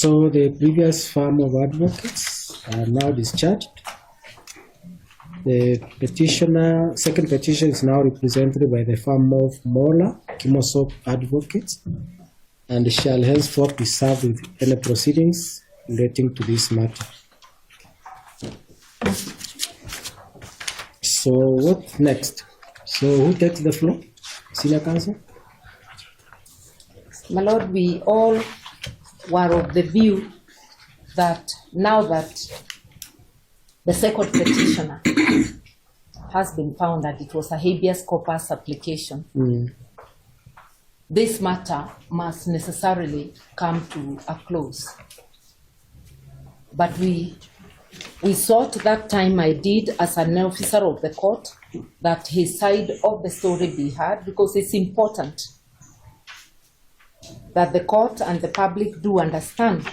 So the previous firm of advocates are now discharged. The petitioner, second petition is now represented by the firm of Mola Kimosop Advocates and shall henceforth be served with any proceedings relating to this matter. So what next? So who takes the floor? Senior Counsel? My Lord, we all were of the view that now that the second petitioner has been found that it was a habeas corpus application, this matter must necessarily come to a close. But we thought that time I did as an officer of the court that his side of the story be heard, because it's important that the court and the public do understand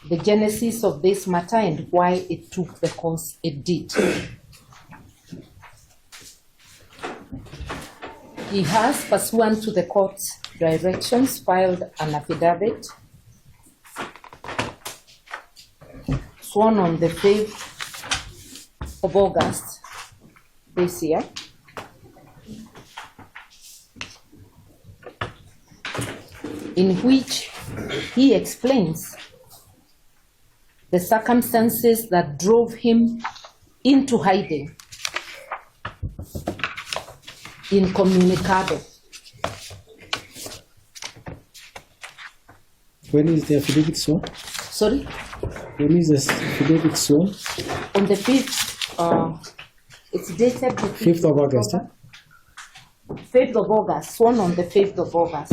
the genesis of this matter and why it took the course it did. He has, pursuant to the court's directions, filed an affidavit sworn on the 5th of August this year, in which he explains the circumstances that drove him into hiding incommunicado. When is the affidavit sworn? Sorry? When is the affidavit sworn? On the 5th, it's dated the 5th of August. 5th of August, sworn on the 5th of August.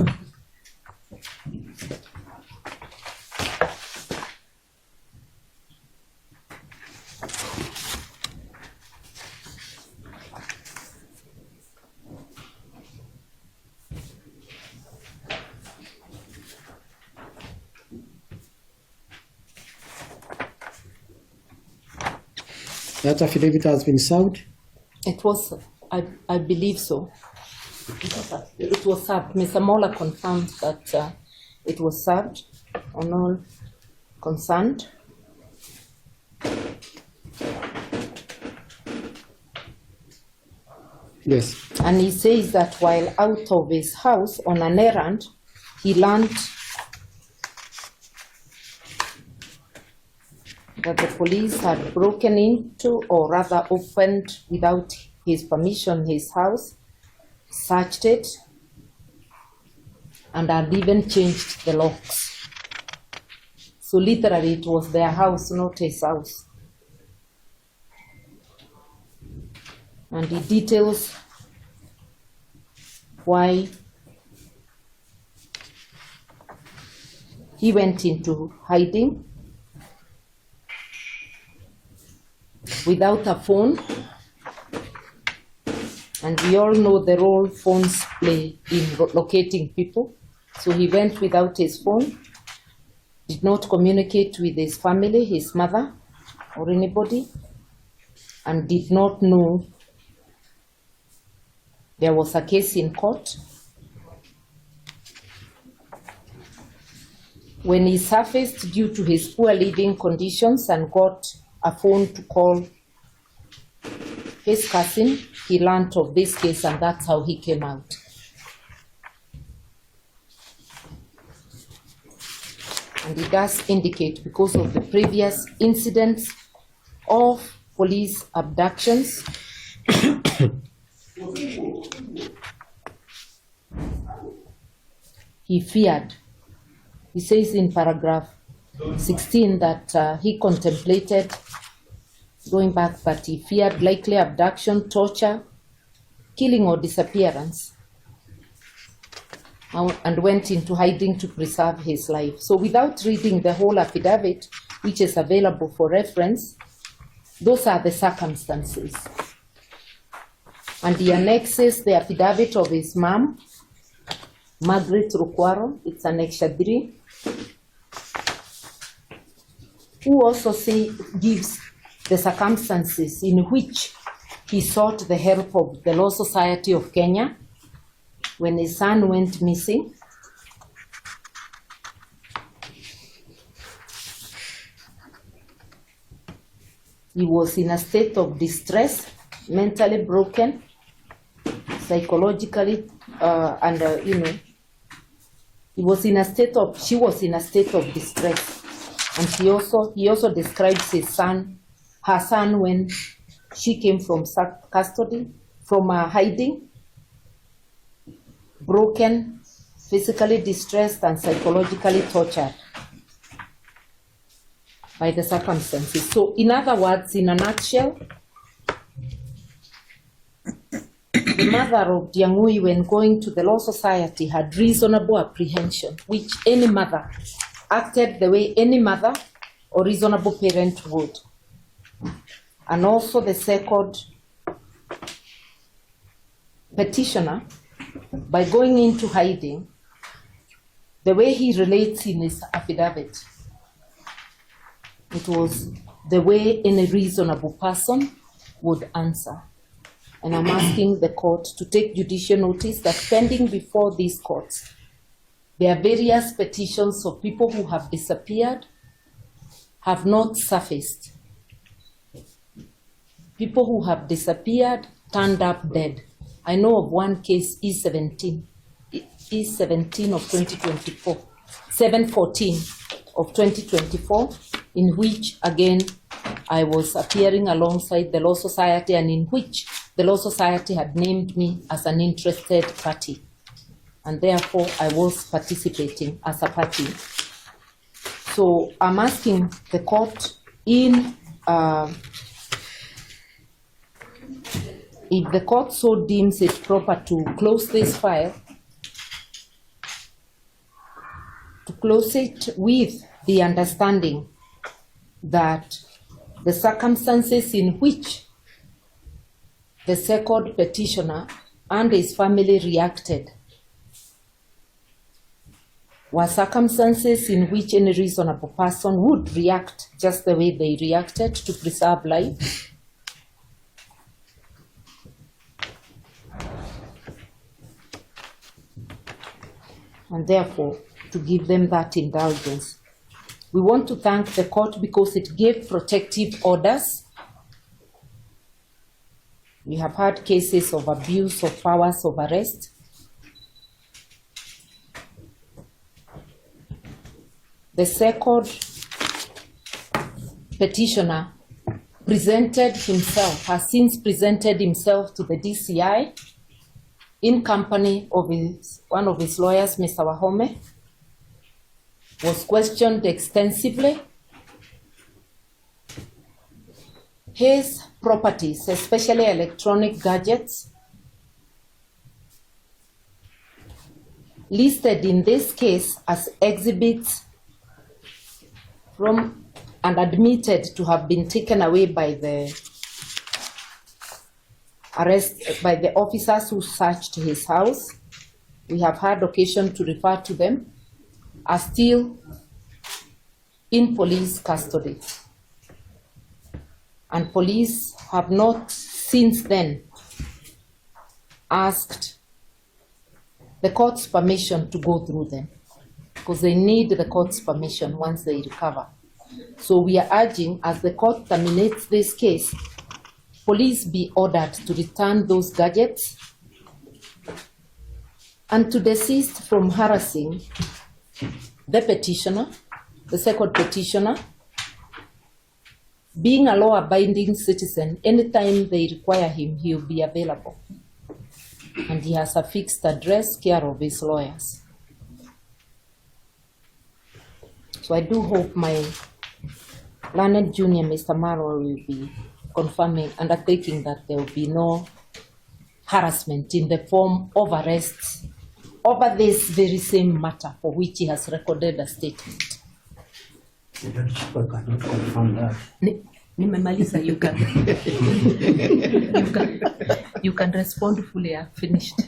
That affidavit has been served? It was, I believe so. It was served. Mr. Mola confirmed that it was served on all concerned. Yes. And he says that while out of his house on an errand, he learned that the police had broken into, or rather opened without his permission, his house, searched it, and had even changed the locks. So literally it was their house, not his house. And he details why he went into hiding without a phone. And we all know the role phones play in locating people. So he went without his phone, did not communicate with his family, his mother, or anybody, and did not know there was a case in court. When he surfaced due to his poor living conditions and got a phone to call his cousin, he learned of this case, and that's how he came out. And it does indicate, because of the previous incidents of police abductions, he feared. He says in paragraph 16 that he contemplated going back, but he feared likely abduction, torture, killing, or disappearance, and went into hiding to preserve his life. So without reading the whole affidavit, which is available for reference, those are the circumstances. And he annexes the affidavit of his mom, Margaret Rukwaro. It's Annex 3, who also gives the circumstances in which he sought the help of the Law Society of Kenya when his son went missing. He was in a state of distress, mentally broken, psychologically, she was in a state of distress. And he also describes her son when she came from custody, from hiding, broken, physically distressed, and psychologically tortured by the circumstances. So in other words, in a nutshell, the mother of Ndiyangui, when going to the Law Society, had reasonable apprehension, which any mother acted the way any mother or reasonable parent would. And also the second petitioner, by going into hiding, the way he relates in his affidavit, it was the way any reasonable person would answer. And I'm asking the court to take judicial notice that pending before these courts, there are various petitions of people who have disappeared, have not surfaced. People who have disappeared, turned up dead. I know of one case, E17 of 2024, 714 of 2024, in which, again, I was appearing alongside the Law Society, and in which the Law Society had named me as an interested party. And therefore, I was participating as a party. So I'm asking the court, if the court so deems it proper to close this file, to close it with the understanding that the circumstances in which the second petitioner and his family reacted were circumstances in which any reasonable person would react just the way they reacted to preserve life. And therefore, to give them that indulgence. We want to thank the court because it gave protective orders. We have had cases of abuse of powers of arrest. The second petitioner has since presented himself to the DCI in company of one of his lawyers, Mr. Wahome, was questioned extensively. His properties, especially electronic gadgets, listed in this case as exhibits from and admitted to have been taken away by the officers who searched his house. We have had occasion to refer to them, are still in police custody. And police have not since then asked the court's permission to go through them, because they need the court's permission once they recover. So we are urging, as the court terminates this case, police be ordered to return those gadgets and to desist from harassing the petitioner, the second petitioner. Being a law-abiding citizen, anytime they require him, he will be available. And he has a fixed address, care of his lawyers. So I do hope my learned junior, Mr. Marwa, will be confirming, undertaking that there will be no harassment in the form of arrests over this very same matter for which he has recorded a statement. Nimemaliza, you can respond fully. I've finished.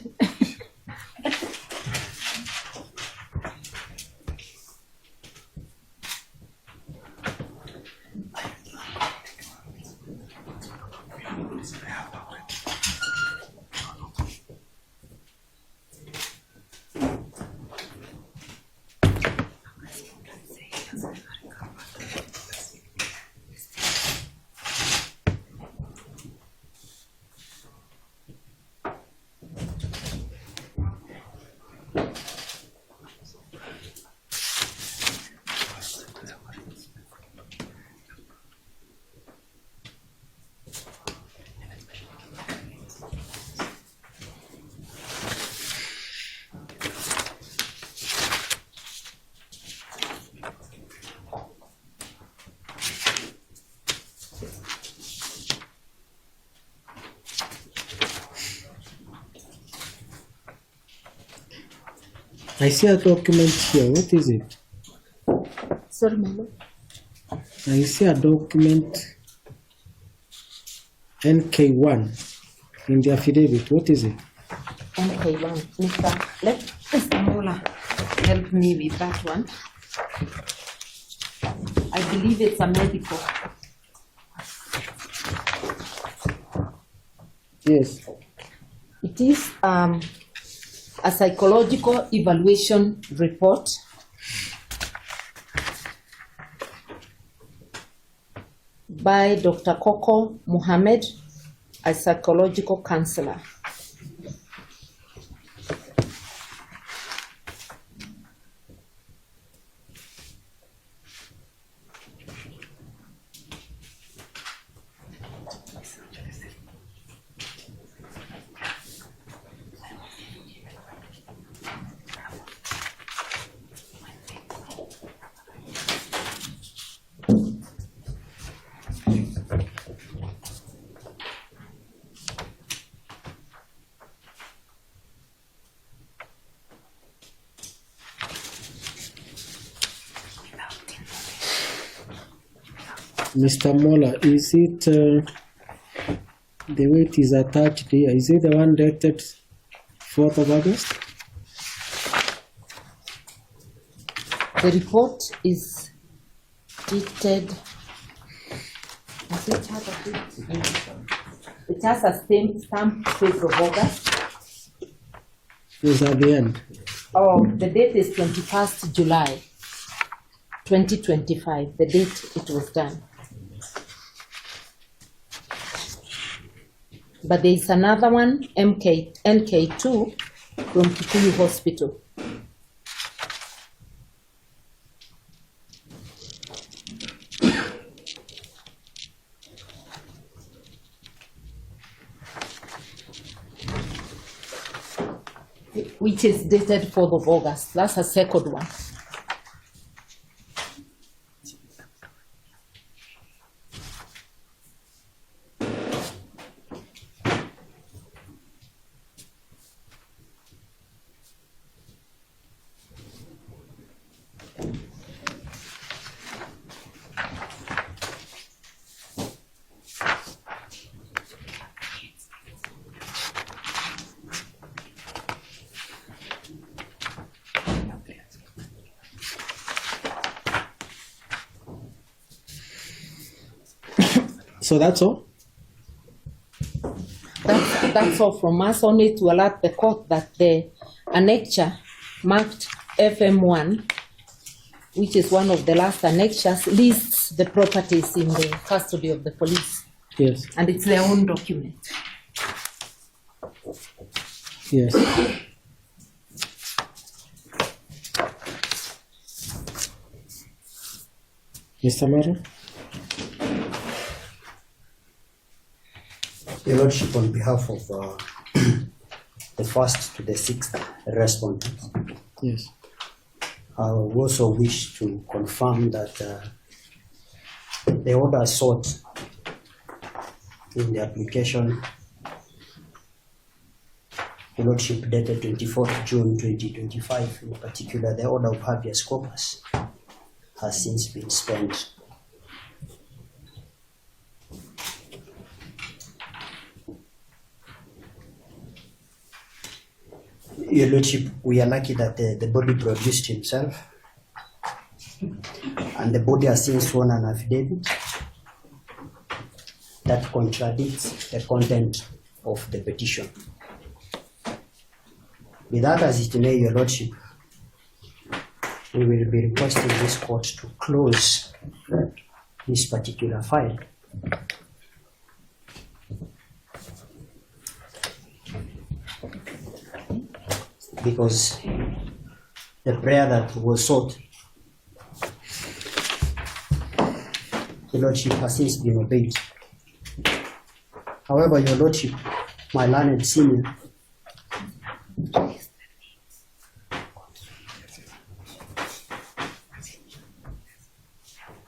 I see a document here. What is it? Sorry, Melo. I see a document NK1 in the affidavit. What is it? NK1. Mr. Mola help me with that one. I believe it's a medical. Yes. It is a psychological evaluation report by Dr. Koko Muhammad, a psychological counselor. Mr. Mola, is it the way it is attached here? Is it the one dated 4th of August? The report is dated. It has a stamp 5th of August. It's at the end. Oh, the date is 21st July 2025, the date it was done. But there is another one, NK2, from Kikuyu Hospital. which is dated 4th of August. That's a second one. So that's all? That's all from us, only to alert the court that the annexure marked FM1, which is one of the last annexures, lists the properties in the custody of the police. Yes. And it's their own document. Yes. Mr. Maro? Your Lordship, on behalf of the first to the sixth respondents, Yes. I also wish to confirm that the order sought in the application, Your Lordship, dated 24th June 2025, in particular the order of habeas corpus, has since been spent. Your Lordship, we are lucky that the body produced himself, and the body has since sworn an affidavit that contradicts the content of the petition. Be that as it may, Your Lordship, we will be requesting this court to close this particular file. Because the prayer that was sought, Your Lordship, has since been obeyed. However, Your Lordship, my learned senior,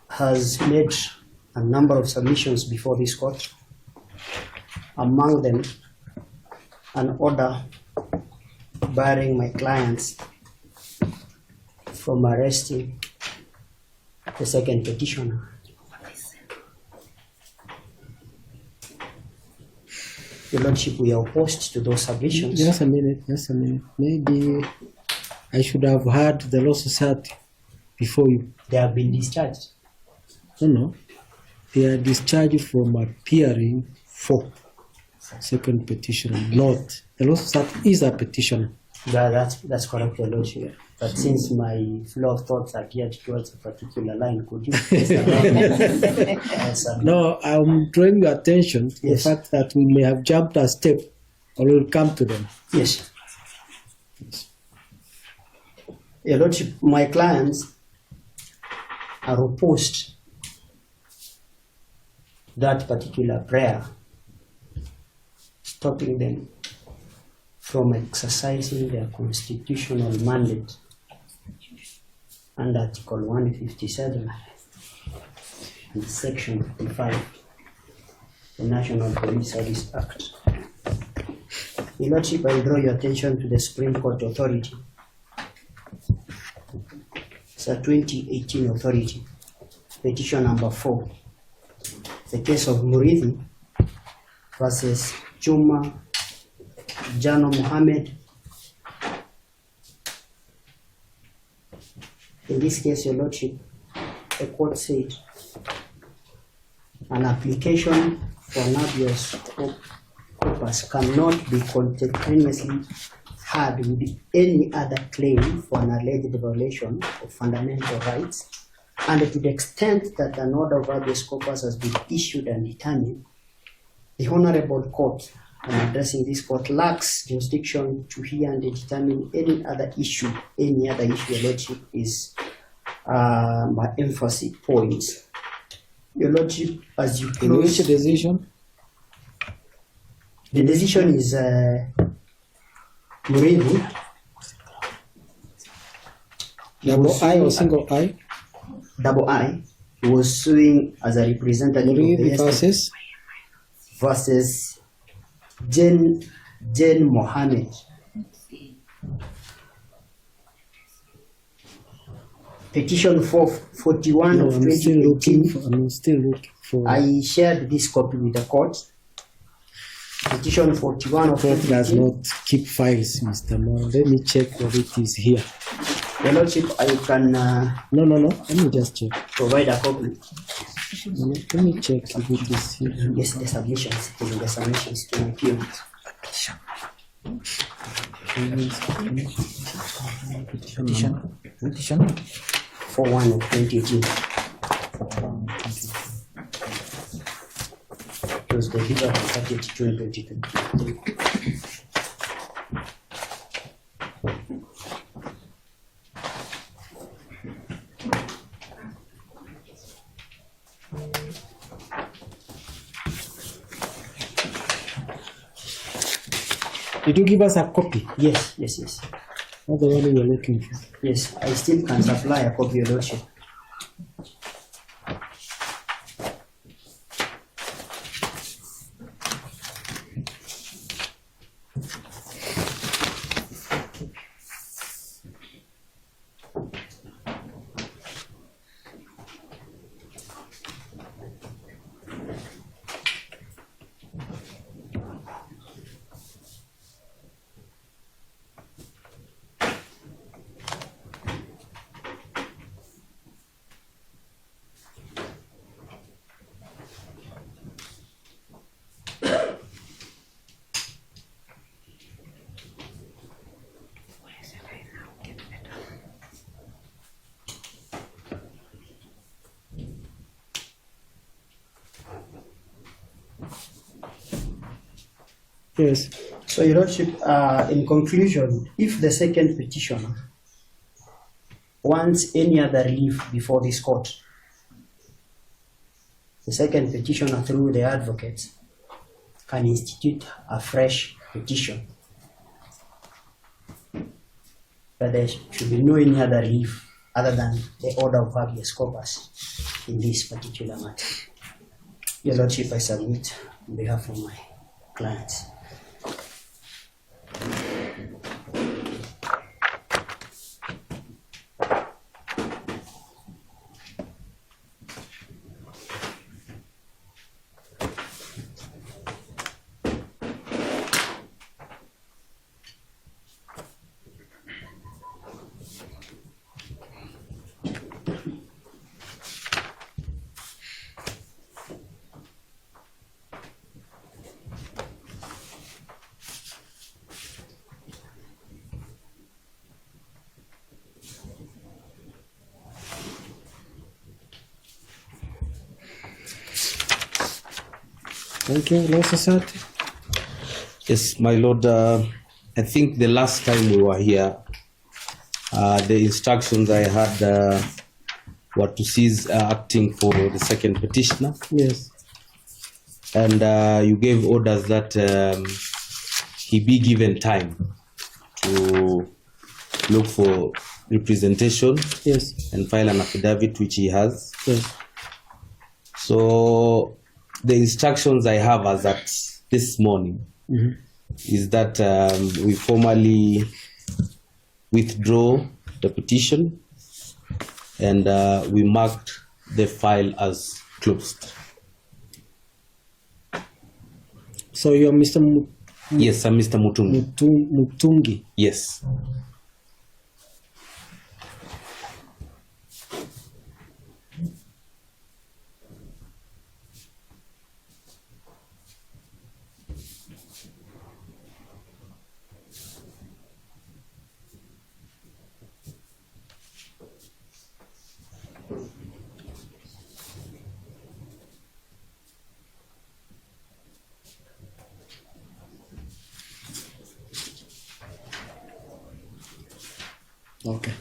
has made a number of submissions before this court, among them an order barring my clients from arresting the second petitioner. Your Lordship, we are opposed to those submissions. Just a minute. Maybe I should have heard the Law Society before you. They have been discharged. No. They are discharged from appearing for second petitioner, not. The Law Society is a petitioner. Yeah, that's correct, Your Lordship. But since my flow of thoughts are geared towards a particular line, could you please No, I'm drawing your attention to Yes. the fact that we may have jumped a step, or we'll come to them. Yes. Your Lordship, my clients are opposed to that particular prayer, stopping them from exercising their constitutional mandate under Article 157 and Section 55, the National Police Service Act. Your Lordship, I draw your attention to the Supreme Court authority. It's a 2018 authority, petition number 4. The case of Murithi versus Juma Jano Mohammed. In this case, Your Lordship, the court said an application for an habeas corpus cannot be contemporaneously heard with any other claim for an alleged violation of fundamental rights, and to the extent that an order of habeas corpus has been issued and determined, the Honorable Court, and addressing this court, lacks jurisdiction to hear and determine any other issue. Any other issue, Your Lordship, is my emphasis point. Your Lordship, as you In which close, decision? the decision is Murithi Double I or single I? Double I. He was suing as a representative of the estate versus Jane Mohammed. Petition 441 of 2018. I'm still looking for. I shared this copy with the court. Petition 41 of Court does 2018. not keep files, Mr. Mo. Let me check whether it is here. Your Lordship, I can No. Let me just check. provide a copy. Let me check if it is here. Yes, the submissions. It is in the submissions to my peer. Petition 41 of 2018. It was delivered on 30th June 2023. Did you give us a copy? Yes. Not the one we were looking for. Yes, I still can supply a copy, Your Lordship. Yes. So, Your Lordship, in conclusion, if the second petitioner wants any other relief before this court, the second petitioner, through the advocates, can institute a fresh petition. But there should be no any other relief other than the order of habeas corpus in this particular matter. Your Lordship, I submit on behalf of my clients. Thank you, Law Society. Yes, my lord, I think the last time we were here, the instructions I had were to cease acting for the second petitioner. Yes. And you gave orders that he be given time to look for representation. Yes. And file an affidavit, which he has. Yes. So the instructions I have as at this morning is that we formally withdraw the petition and we marked the file as closed. So you're Mr. Yes, I'm Mr. Mutungi. Mutungi. Yes. Okay.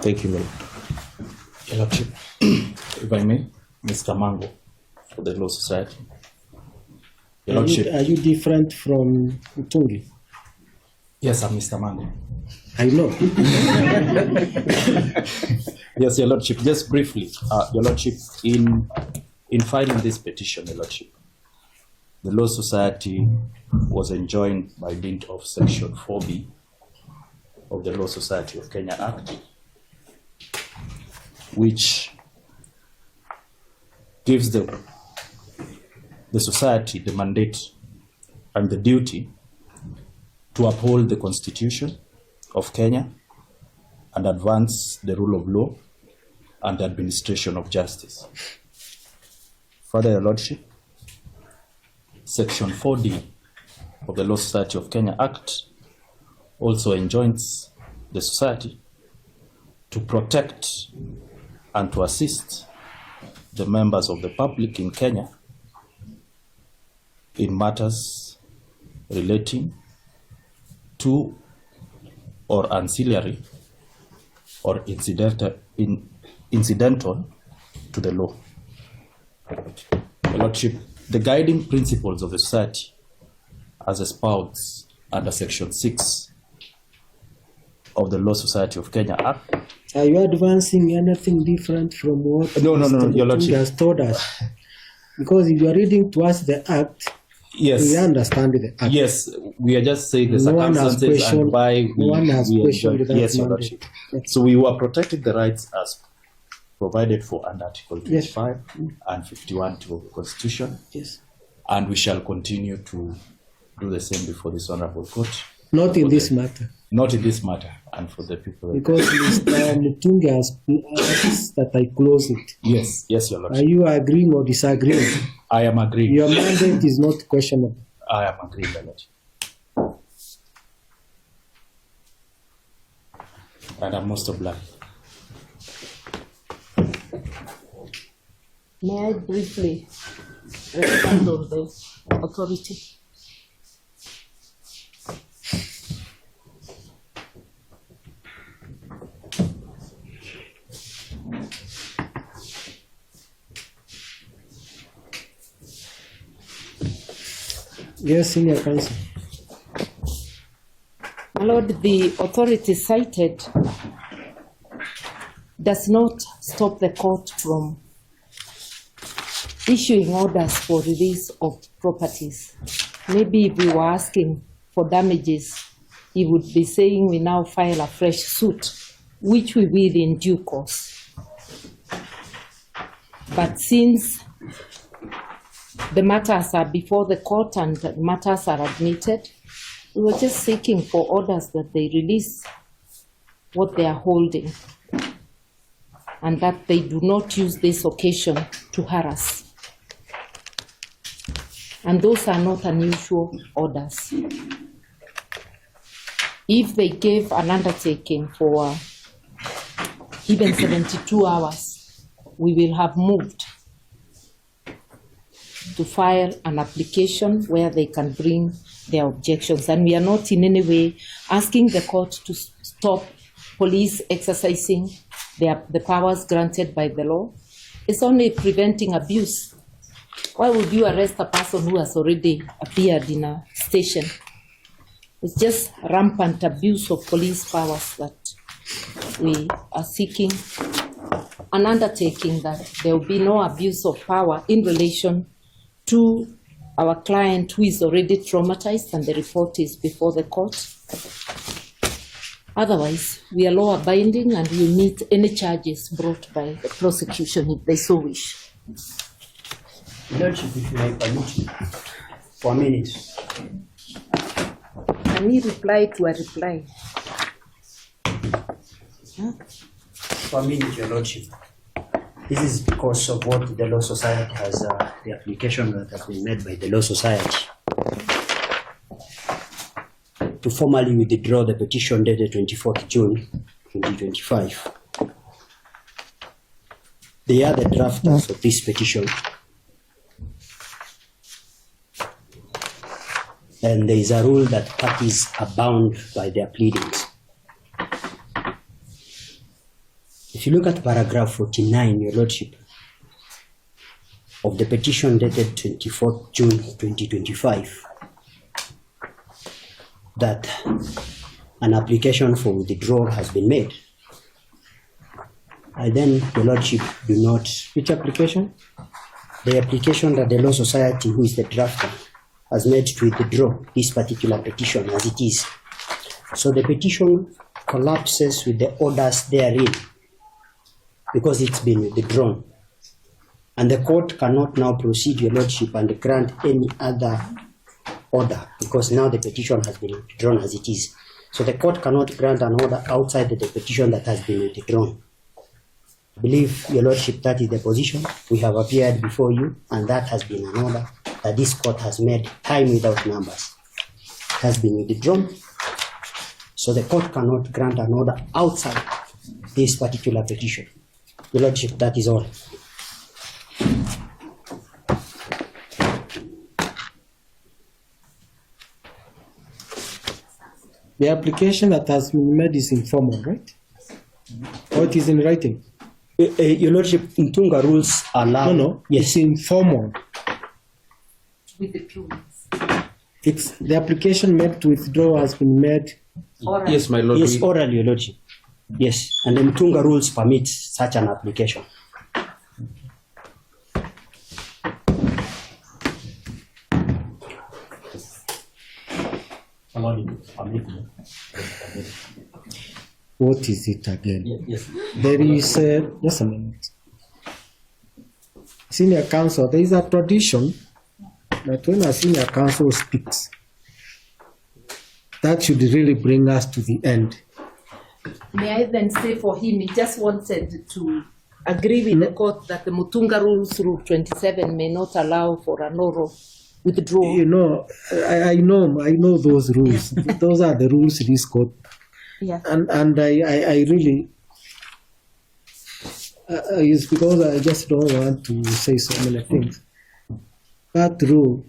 Thank you, Lord. Your Lordship, if I may, Mr. Mango for the Law Society. Your Lordship, Are you different from Mutungi? Yes, I'm Mr. Mango. I know. Yes, Your Lordship. Just briefly, Your Lordship, in filing this petition, Your Lordship, the Law Society was enjoined by dint of Section 4B of the Law Society of Kenya Act, which gives the society the mandate and the duty to uphold the Constitution of Kenya and advance the rule of law and the administration of justice. Further, Your Lordship, Section 4D of the Law Society of Kenya Act also enjoins the society to protect and to assist the members of the public in Kenya in matters relating to or ancillary or incidental to the law. Your Lordship, the guiding principles of the society as espoused under Section 6 of the Law Society of Kenya Act. Are you advancing anything different from what No, Mr. Your Lordship. has told us? Because if you are reading to us the Act, Yes. we understand the Act. Yes, we are just saying the No one has circumstances and questioned- why no one has we questioned enjoy. that Yes, Your mandate. Lordship. Yes. So we were protecting the rights as provided for under Article Yes. 25 and 51 of the Constitution, Yes. and we shall continue to do the same before this honorable court. Not in this matter. Not in this matter, and for the people. Because Mr. Mutungi has asked that I close it. Yes, Your Are Lordship. you agreeing or disagreeing? I am agreeing. Your mandate is not questionable. I am agreeing, Your Lordship. And I'm most obliged. May I briefly respond on the authority? Yes, Senior Counsel. My Lord, the authority cited does not stop the court from issuing orders for release of properties. Maybe if we were asking for damages, he would be saying we now file a fresh suit, which we will in due course. But since the matters are before the court and the matters are admitted, we were just seeking for orders that they release what they are holding and that they do not use this occasion to harass. And those are not unusual orders. If they gave an undertaking for even 72 hours, we will have moved to file an application where they can bring their objections. And we are not in any way asking the court to stop police exercising the powers granted by the law. It's only preventing abuse. Why would you arrest a person who has already appeared in a station? It's just rampant abuse of police powers that we are seeking an undertaking that there will be no abuse of power in relation to our client who is already traumatized and the report is before the court. Otherwise, we are law abiding and we meet any charges brought by the prosecution if they so wish. Lordship, if you may permit me, for a minute. Can he reply to a reply? For a minute, Your Lordship. This is because of what the Law Society has, the application that has been made by the Law Society to formally withdraw the petition dated 24th June 2025. They are the drafters of this petition. And there is a rule that parties are bound by their pleadings. If you look at paragraph 49, Your Lordship, of the petition dated 24th June 2025, that an application for withdrawal has been made, I then, Your Lordship, do not. Which application? The application that the Law Society, who is the drafter, has made to withdraw this particular petition as it is. So the petition collapses with the orders therein because it's been withdrawn. And the court cannot now proceed, Your Lordship, and grant any other order because now the petition has been withdrawn as it is. So the court cannot grant an order outside the petition that has been withdrawn. I believe, Your Lordship, that is the position. We have appeared before you, and that has been an order that this court has made time without numbers. It has been withdrawn. So the court cannot grant an order outside this particular petition. Your Lordship, that is all. The application that has been made is informal, right? Or it is in writing? Your Lordship, Mtunga rules allow. No. Yes. It's informal. With the prudence. It's the application made to withdraw has been made. Oral. Yes, my lord. Yes, oral, Your Lordship. Yes, and the Mtunga rules permit such an application. What is it again? Yes. There is just a minute. Senior counsel, there is a tradition that when a senior counsel speaks, that should really bring us to the end. May I then say for him, he just wanted to agree with the court that the Mutunga rules, Rule 27, may not allow for an oral withdrawal. You know, I know those rules. Those are the rules in this court. Yeah. And I really, it's because I just don't want to say so many things. That rule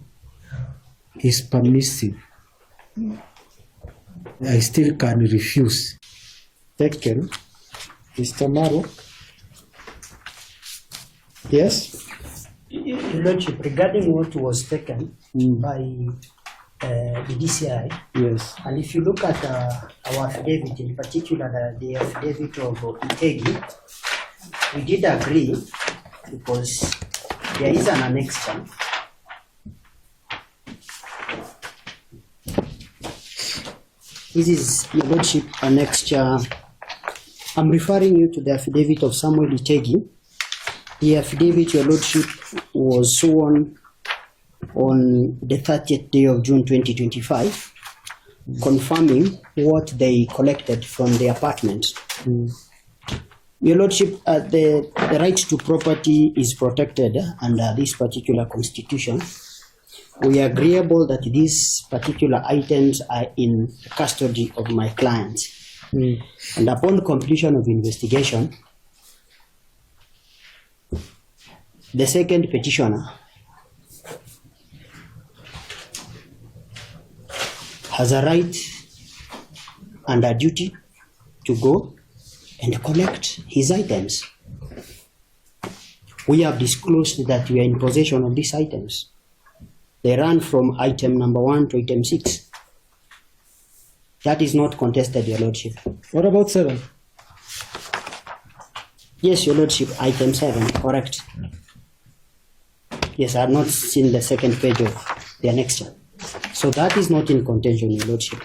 is permissive. I still can refuse. Taken, Mr. Maro. Yes? Your Lordship, regarding what was taken by the DCI, Yes. and if you look at our affidavit, in particular the affidavit of Itegi, we did agree because there is an annexure. This is, Your Lordship, annexure. I'm referring you to the affidavit of Samuel Itegi. The affidavit, Your Lordship, was sworn on the 30th day of June 2025, confirming what they collected from the apartment. Your Lordship, the right to property is protected under this particular constitution. We are agreeable that these particular items are in custody of my client. And upon completion of investigation, the second petitioner has a right and a duty to go and collect his items. We have disclosed that we are in possession of these items. They run from item number 1 to item 6. That is not contested, Your Lordship. What about 7? Yes, Your Lordship, item 7, correct. Yes, I have not seen the second page of the annexure. So that is not in contention, Your Lordship.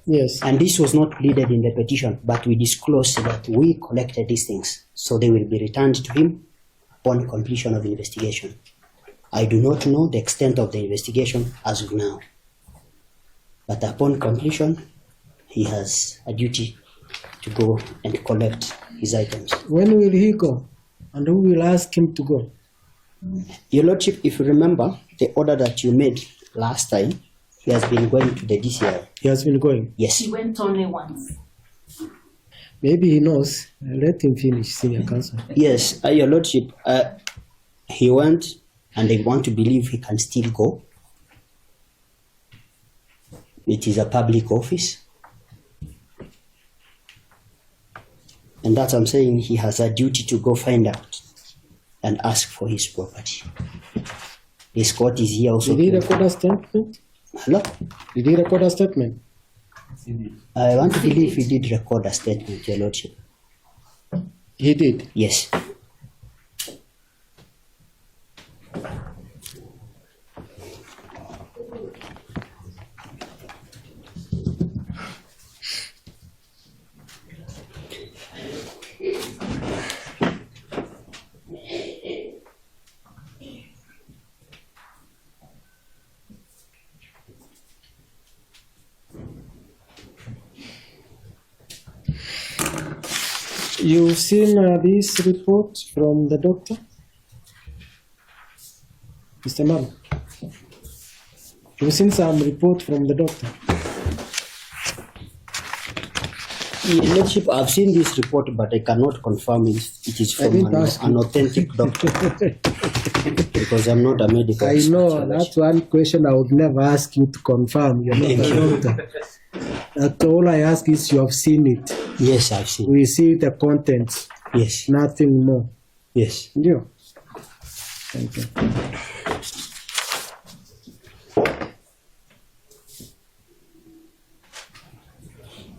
Yes. And this was not pleaded in the petition, but we disclosed that we collected these things, so they will be returned to him upon completion of investigation. I do not know the extent of the investigation as of now, but upon completion, he has a duty to go and collect his items. When will he go? And who will ask him to go? Your Lordship, if you remember the order that you made last time, he has been going to the DCI. He has been going. Yes. He went only once. Maybe he knows. Let him finish, senior counsel. Yes, Your Lordship, he went, and I want to believe he can still go. It is a public office. And that's what I'm saying, he has a duty to go find out and ask for his property. His court is here also. Did he record a statement? Hello? Did he record a statement? I want to believe he did record a statement, Your Lordship. He did. Yes. You've seen this report from the doctor? Mr. Mama? You've seen some report from the doctor? Your Lordship, I've seen this report, but I cannot confirm if it is from didn't ask an you. authentic doctor. Because I'm not a medical I expert, know, Your that's Lordship. one question I would never ask you to confirm. You're not a doctor. That's all I ask is you have seen it. Yes, I've seen. We see the contents, Yes, nothing more. yes. Yeah. Thank you.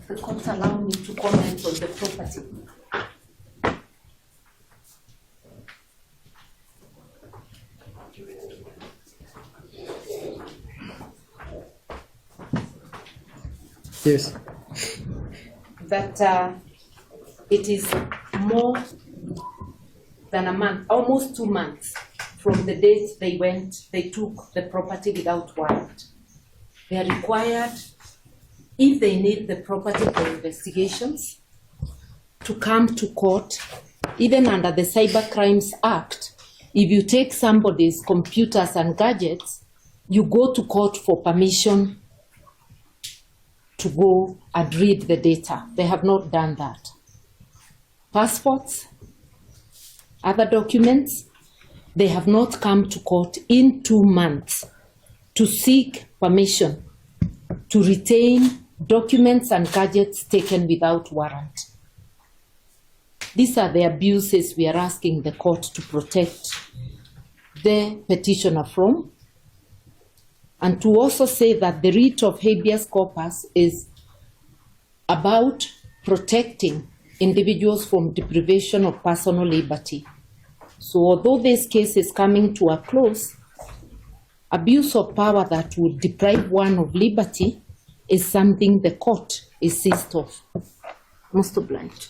The court allow me to comment on the property. Yes. That it is more than a month, almost 2 months from the date they took the property without warrant. They are required, if they need the property for investigations, to come to court, even under the Cyber Crimes Act. If you take somebody's computers and gadgets, you go to court for permission to go and read the data. They have not done that. Passports, other documents, they have not come to court in 2 months to seek permission to retain documents and gadgets taken without warrant. These are the abuses we are asking the court to protect the petitioner from, and to also say that the writ of habeas corpus is about protecting individuals from deprivation of personal liberty. So although this case is coming to a close, abuse of power that would deprive one of liberty is something the court is seized of. Most obliged.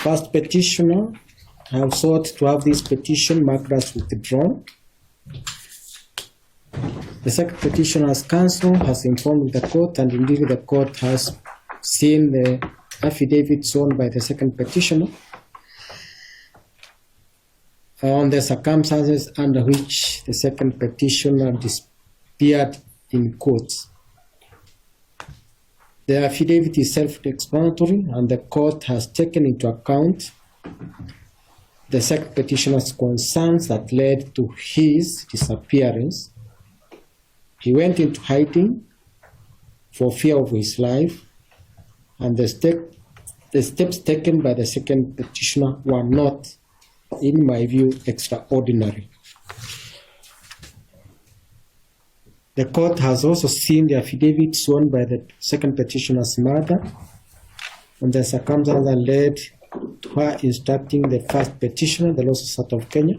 First petitioner have sought to have this petition marked as withdrawn. The second petitioner's counsel has informed the court, and indeed the court has seen the affidavit sworn by the second petitioner on the circumstances under which the second petitioner disappeared in court. The affidavit is self-explanatory, and the court has taken into account the second petitioner's concerns that led to his disappearance. He went into hiding for fear of his life, and the steps taken by the second petitioner were not, in my view, extraordinary. The court has also seen the affidavit sworn by the second petitioner's mother on the circumstances that led to her instructing the first petitioner, the Law Society of Kenya,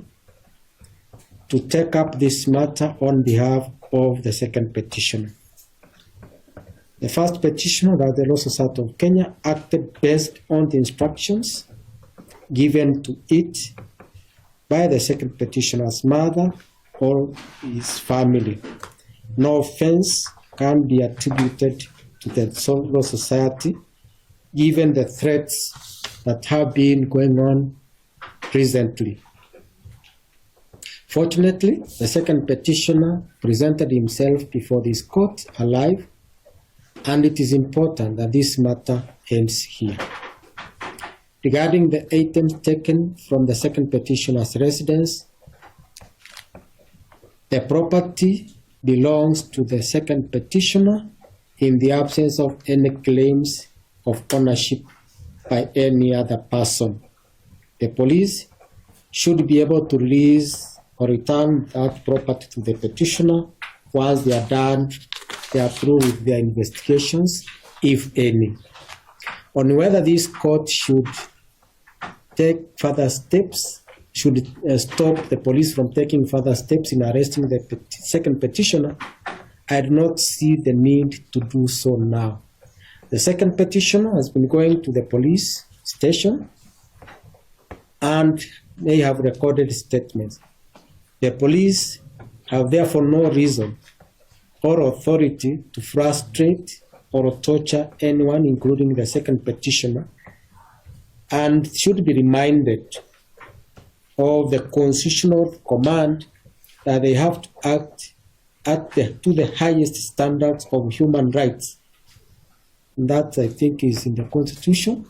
to take up this matter on behalf of the second petitioner. The first petitioner, that the Law Society of Kenya, acted based on the instructions given to it by the second petitioner's mother or his family. No offense can be attributed to the Law Society given the threats that have been going on recently. Fortunately, the second petitioner presented himself before this court alive, and it is important that this matter ends here. Regarding the items taken from the second petitioner's residence, the property belongs to the second petitioner in the absence of any claims of ownership by any other person. The police should be able to release or return that property to the petitioner once they are done they are through with their investigations, if any. On whether this court should take further steps, should stop the police from taking further steps in arresting the second petitioner, I do not see the need to do so now. The second petitioner has been going to the police station and they have recorded statements. The police have therefore no reason or authority to frustrate or torture anyone, including the second petitioner, and should be reminded of the constitutional command that they have to act to the highest standards of human rights. That, I think, is in the Constitution,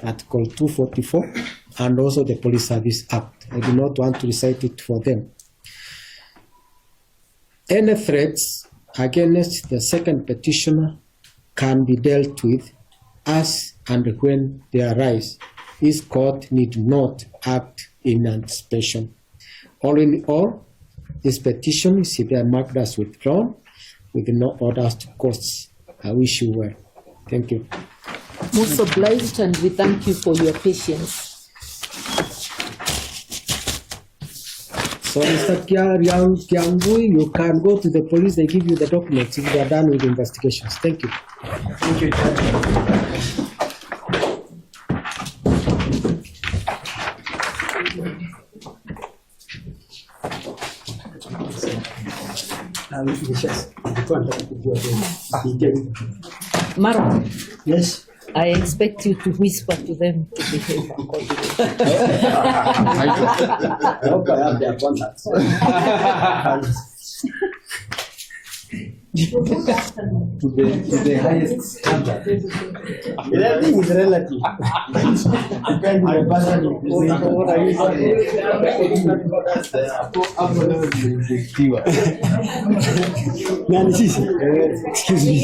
Article 244, and also the Police Service Act. I do not want to recite it for them. Any threats against the second petitioner can be dealt with as and when they arise. This court need not act in anticipation. All in all, this petition is either marked as withdrawn with no orders to courts. I wish you well. Thank you. Most obliged, and we thank you for your patience. So, Mr. Ndiyangui, you can go to the police, they give you the documents if they are done with the investigations. Thank you. Thank you, Judge. Maro, Yes. I expect you to whisper to them to behave accordingly. I hope I have their contacts. To the highest standard. Everything is relative. Depends on the person what are you saying? Excuse me.